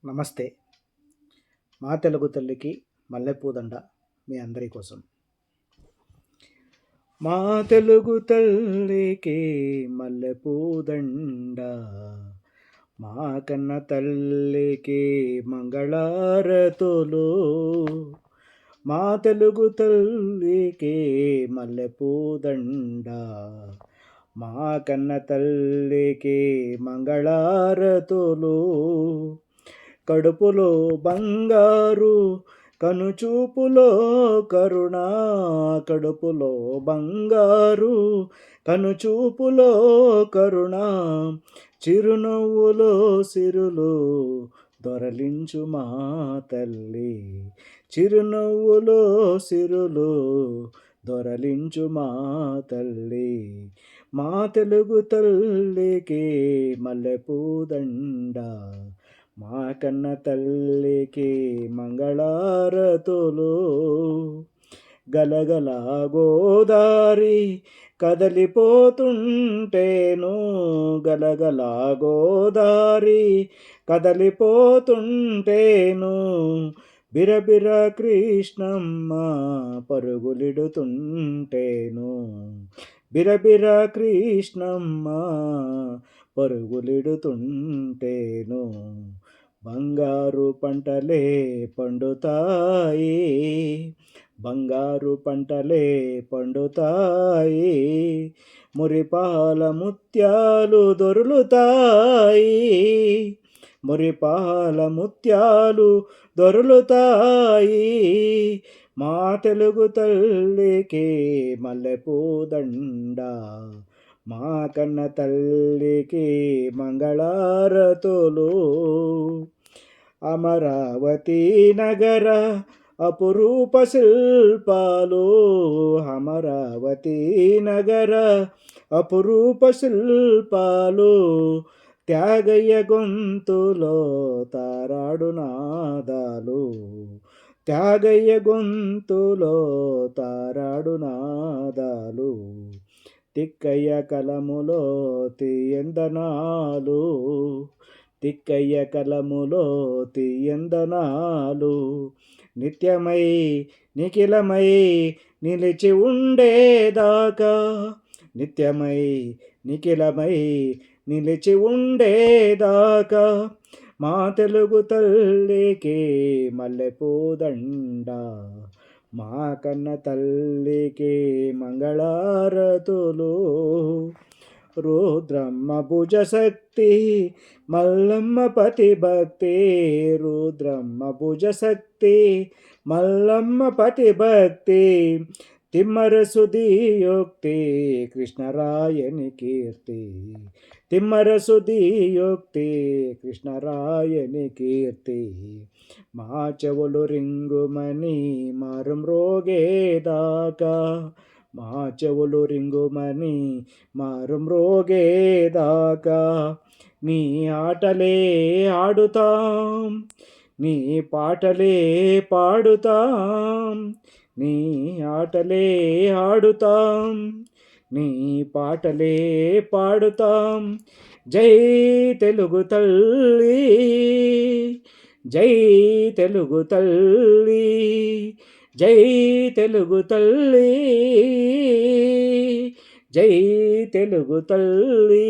నమస్తే. మా తెలుగు తల్లికి మల్లెపూదండ మీ అందరి కోసం. మా తెలుగు తల్లికి మల్లెపూదండ, మా కన్న తల్లికి మంగళారతులు. మా తెలుగు తల్లికి మల్లెపూదండ, మా కన్న తల్లికి మంగళారతులు. కడుపులో బంగారు కనుచూపులో కరుణ, కడుపులో బంగారు కనుచూపులో కరుణ, చిరునవ్వులో సిరులు దొరలించు మా తల్లి, చిరునవ్వులో సిరులు దొరలించు మా తల్లి. మా తెలుగు తల్లికి మల్లెపూదండ, మా కన్న తల్లికి మంగళారతులు. గలగల గోదారి కదలిపోతుంటేను, గలగల గోదారి కదలిపోతుంటేను, బిరబిర కృష్ణమ్మ పరుగులిడుతుంటేను, బిరబిర కృష్ణమ్మ పరుగులిడుతుంటేను. బంగారు పంటలే పండుతాయి, బంగారు పంటలే పండుతాయి, మురిపాల ముత్యాలు దొరులుతాయి, మురిపాల ముత్యాలు దొరులుతాయి. మా తెలుగు తల్లికి మల్లెపూదండ, మా కన్న తల్లికి మంగళారతులు. అమరావతి నగర అపురూప శిల్పాలు, అమరావతి నగర అపురూప శిల్పాలు, త్యాగయ్య గొంతులో తారాడు నాదాలు, త్యాగయ్య గొంతులో తారాడు నాదాలు, తిక్కయ్య కలములో తీయందనాలు, తిక్కయ్య కలములో తీయందనాలు, నిత్యమై నిఖిలమై నిలిచి ఉండేదాకా, నిత్యమై నిఖిలమై నిలిచి ఉండేదాకా, మా తెలుగు తల్లికి మల్లెపూదండ, మా కన్న తల్లికి మంగళారతులు. రుద్రమ్మ భుజశక్తి మల్లమ్మ పతిభక్తి, రుద్రమ్మ భుజశక్తి మల్లమ్మ పతిభక్తి, తిమ్మరసుదియోక్తి కృష్ణరాయని కీర్తి, తిమ్మరసుదియోక్తి కృష్ణరాయని కీర్తి. మా చెవులు రింగుమని మారుం రోగేదాకా, మా చెవులు రింగుమని మారుం రోగేదాకా, నీ ఆటలే ఆడుతాం, నీ పాటలే పాడుతాం, నీ ఆటలే ఆడుతాం, నీ పాటలే పాడుతాం. జై తెలుగు తల్లి, జై తెలుగు తల్లి, జై తెలుగు తల్లి, జై తెలుగు తల్లి.